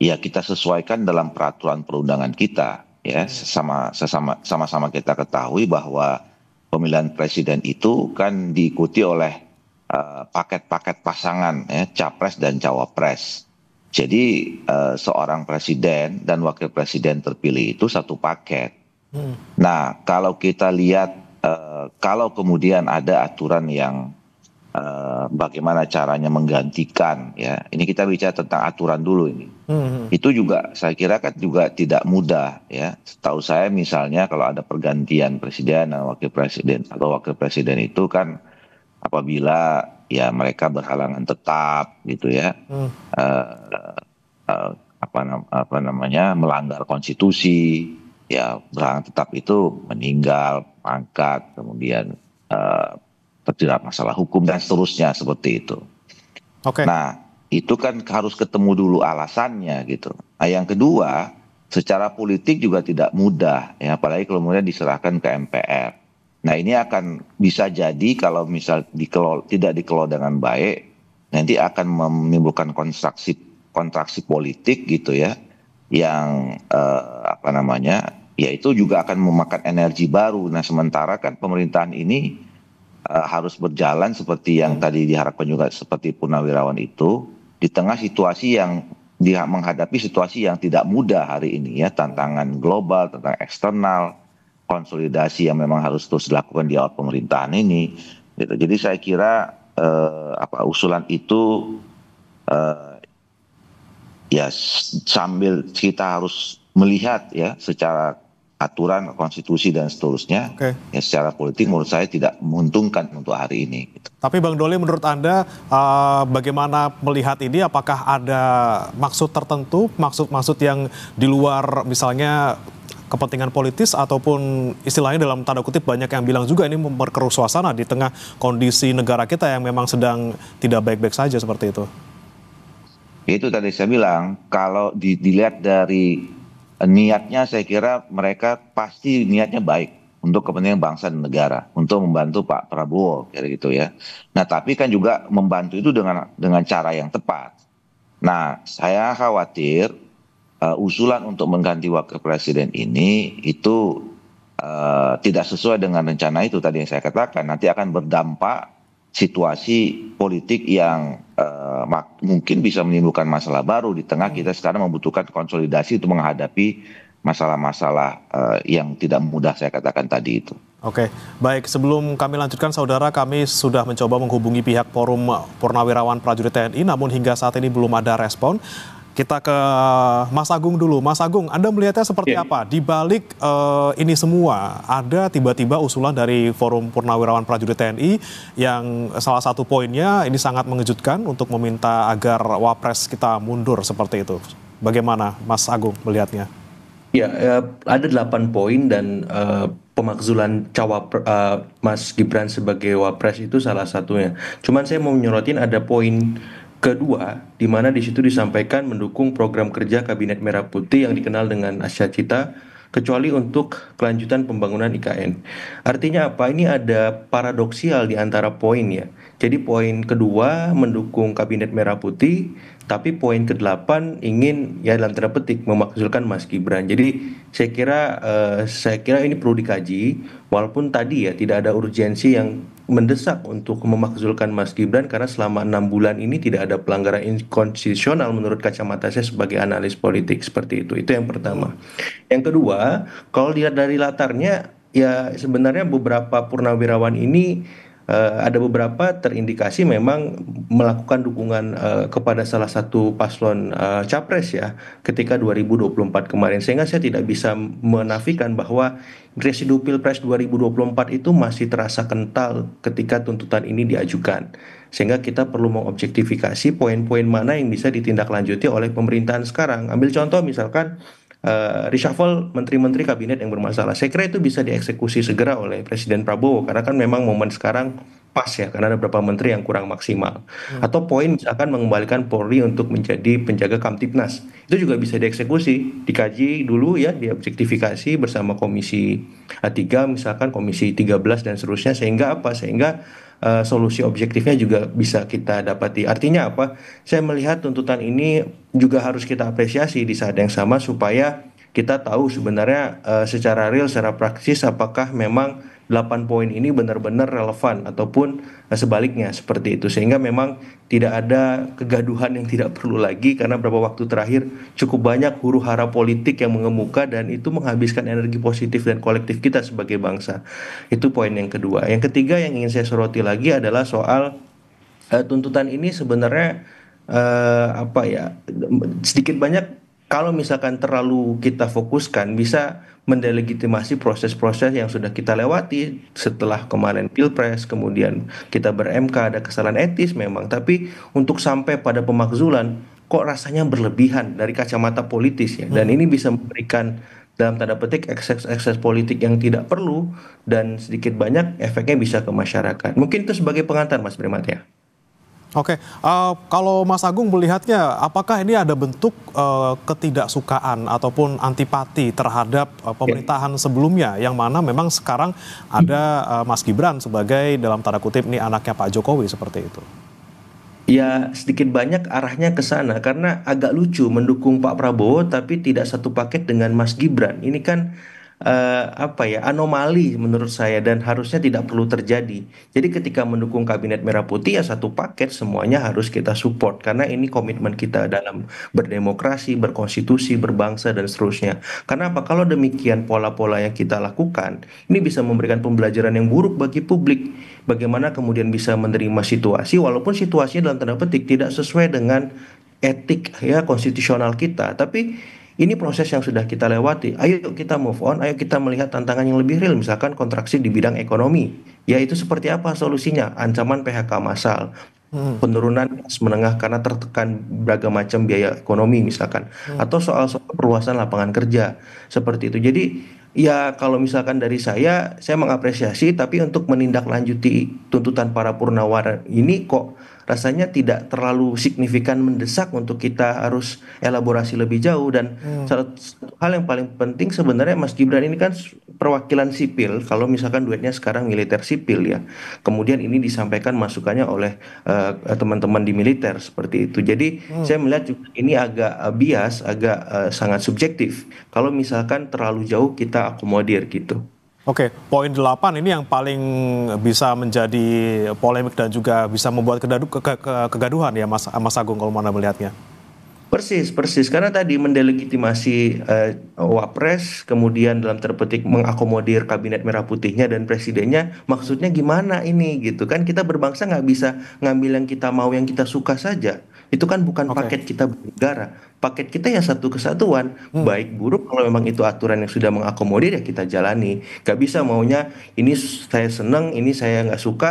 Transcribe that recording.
ya kita sesuaikan dalam peraturan perundangan kita, ya. Sama-sama kita ketahui bahwa pemilihan presiden itu kan diikuti oleh paket-paket pasangan, ya, capres dan cawapres. Jadi seorang presiden dan wakil presiden terpilih itu satu paket. Nah, kalau kita lihat kalau kemudian ada aturan yang bagaimana caranya menggantikan, ya, ini kita bicara tentang aturan dulu ini. Itu juga saya kira kan juga tidak mudah, ya. Setahu saya misalnya kalau ada pergantian presiden dan wakil presiden atau wakil presiden itu kan apabila ya mereka berhalangan tetap gitu ya, eh, apa namanya melanggar konstitusi, ya berhalangan tetap itu meninggal, pangkat, kemudian terjerat masalah hukum dan seterusnya seperti itu. Oke. Nah, itu kan harus ketemu dulu alasannya gitu. Nah, yang kedua, secara politik juga tidak mudah, ya, apalagi kalau kemudian diserahkan ke MPR. Nah, ini akan bisa jadi kalau misal tidak dikelola dengan baik, nanti akan menimbulkan kontraksi politik gitu ya, yang apa namanya, ya itu juga akan memakan energi baru. Nah, sementara kan pemerintahan ini harus berjalan seperti yang tadi diharapkan juga seperti Purnawirawan itu di tengah situasi yang dia menghadapi situasi yang tidak mudah hari ini, ya, tantangan global, tantangan eksternal, konsolidasi yang memang harus terus dilakukan di awal pemerintahan ini gitu. Jadi saya kira usulan itu ya sambil kita harus melihat ya secara aturan, konstitusi dan seterusnya, ya secara politik menurut saya tidak menguntungkan untuk hari ini. Gitu. Tapi Bang Doli, menurut Anda bagaimana melihat ini? Apakah ada maksud tertentu, maksud yang di luar misalnya kepentingan politis ataupun istilahnya dalam tanda kutip banyak yang bilang juga ini memperkeruh suasana di tengah kondisi negara kita yang memang sedang tidak baik-baik saja seperti itu? Itu tadi saya bilang, kalau dilihat dari niatnya saya kira mereka pasti niatnya baik untuk kepentingan bangsa dan negara, untuk membantu Pak Prabowo kayak gitu ya. Nah, tapi kan juga membantu itu dengan cara yang tepat. Nah, saya khawatir usulan untuk mengganti wakil presiden ini itu tidak sesuai dengan rencana itu tadi yang saya katakan. Nanti akan berdampak situasi politik yang mungkin bisa menimbulkan masalah baru di tengah kita sekarang membutuhkan konsolidasi untuk menghadapi masalah-masalah yang tidak mudah saya katakan tadi itu. Oke, baik. Sebelum kami lanjutkan, saudara, kami sudah mencoba menghubungi pihak Forum Purnawirawan Prajurit TNI, namun hingga saat ini belum ada respon. Kita ke Mas Agung dulu. Mas Agung, Anda melihatnya seperti apa? Di balik ini semua, ada tiba-tiba usulan dari Forum Purnawirawan Prajurit TNI yang salah satu poinnya ini sangat mengejutkan untuk meminta agar Wapres kita mundur seperti itu. Bagaimana Mas Agung melihatnya? Ya, ada 8 poin dan pemakzulan Mas Gibran sebagai Wapres itu salah satunya. Cuman saya mau nyorotin ada poin kedua, di mana di situ disampaikan mendukung program kerja Kabinet Merah Putih yang dikenal dengan Asya Cita, kecuali untuk kelanjutan pembangunan IKN. Artinya apa? Ini ada paradoksial di antara poin ya. Jadi poin kedua mendukung Kabinet Merah Putih, tapi poin ke-8 ingin ya dalam tanda petik memakzulkan Mas Gibran. Jadi saya kira ini perlu dikaji, walaupun tadi ya tidak ada urgensi yang mendesak untuk memakzulkan Mas Gibran karena selama 6 bulan ini tidak ada pelanggaran konstitusional menurut kacamata saya sebagai analis politik seperti itu. Itu yang pertama. Yang kedua, kalau dilihat dari latarnya, ya sebenarnya beberapa purnawirawan ini ada beberapa terindikasi memang melakukan dukungan kepada salah satu paslon capres ya ketika 2024 kemarin, sehingga saya tidak bisa menafikan bahwa residu Pilpres 2024 itu masih terasa kental ketika tuntutan ini diajukan, sehingga kita perlu mengobjektifikasi poin-poin mana yang bisa ditindaklanjuti oleh pemerintahan sekarang. Ambil contoh misalkan reshuffle menteri-menteri kabinet yang bermasalah. Saya kira itu bisa dieksekusi segera oleh Presiden Prabowo karena kan memang momen sekarang pas ya, karena ada beberapa menteri yang kurang maksimal. Atau poin misalkan mengembalikan Polri untuk menjadi penjaga Kamtipnas. Itu juga bisa dieksekusi, dikaji dulu ya, diobjektifikasi bersama Komisi 3 misalkan, Komisi 13 dan seterusnya, sehingga apa? Sehingga solusi objektifnya juga bisa kita dapati. Artinya apa? Saya melihat tuntutan ini juga harus kita apresiasi di saat yang sama supaya kita tahu sebenarnya secara real, secara praksis apakah memang 8 poin ini benar-benar relevan ataupun sebaliknya seperti itu. Sehingga memang tidak ada kegaduhan yang tidak perlu lagi karena beberapa waktu terakhir cukup banyak huru-hara politik yang mengemuka dan itu menghabiskan energi positif dan kolektif kita sebagai bangsa. Itu poin yang kedua. Yang ketiga yang ingin saya soroti lagi adalah soal tuntutan ini sebenarnya apa ya, sedikit banyak kalau misalkan terlalu kita fokuskan bisa mendelegitimasi proses-proses yang sudah kita lewati setelah kemarin Pilpres, kemudian kita ber-MK, ada kesalahan etis memang, tapi untuk sampai pada pemakzulan kok rasanya berlebihan dari kacamata politis ya, dan ini bisa memberikan dalam tanda petik ekses-ekses politik yang tidak perlu dan sedikit banyak efeknya bisa ke masyarakat. Mungkin itu sebagai pengantar Mas Primat ya. Oke, kalau Mas Agung melihatnya, apakah ini ada bentuk ketidaksukaan ataupun antipati terhadap pemerintahan sebelumnya, yang mana memang sekarang ada Mas Gibran sebagai dalam tanda kutip ini anaknya Pak Jokowi seperti itu? Ya sedikit banyak arahnya ke sana karena agak lucu mendukung Pak Prabowo tapi tidak satu paket dengan Mas Gibran. Ini kan apa ya, anomali menurut saya dan harusnya tidak perlu terjadi. Jadi ketika mendukung Kabinet Merah Putih ya satu paket semuanya harus kita support karena ini komitmen kita dalam berdemokrasi, berkonstitusi, berbangsa dan seterusnya. Karena apa? Kalau demikian pola-pola yang kita lakukan ini bisa memberikan pembelajaran yang buruk bagi publik. Bagaimana kemudian bisa menerima situasi walaupun situasinya dalam tanda petik tidak sesuai dengan etik ya konstitusional kita, tapi ini proses yang sudah kita lewati. Ayo kita move on, ayo kita melihat tantangan yang lebih real, misalkan kontraksi di bidang ekonomi. Ya itu seperti apa solusinya? Ancaman PHK massal, penurunan kelas menengah karena tertekan beragam macam biaya ekonomi misalkan, atau soal-soal perluasan lapangan kerja seperti itu. Jadi ya kalau misalkan dari saya mengapresiasi, tapi untuk menindaklanjuti tuntutan para purnawara ini kok rasanya tidak terlalu signifikan mendesak untuk kita harus elaborasi lebih jauh. Dan satu hal yang paling penting sebenarnya Mas Gibran ini kan perwakilan sipil, kalau misalkan duetnya sekarang militer sipil ya, kemudian ini disampaikan masukannya oleh teman-teman di militer seperti itu. Jadi saya melihat juga ini agak bias, agak sangat subjektif kalau misalkan terlalu jauh kita akomodir gitu. Oke, poin 8 ini yang paling bisa menjadi polemik dan juga bisa membuat kegaduhan ya Mas Agung kalau Anda melihatnya. Persis, persis. Karena tadi mendelegitimasi Wapres, kemudian dalam terpetik mengakomodir Kabinet Merah Putihnya dan presidennya, maksudnya gimana ini gitu kan? Kita berbangsa nggak bisa ngambil yang kita mau, yang kita suka saja. Itu kan bukan paket kita bernegara. Paket kita ya satu kesatuan, baik buruk kalau memang itu aturan yang sudah mengakomodir ya kita jalani. Gak bisa maunya ini saya seneng, ini saya nggak suka.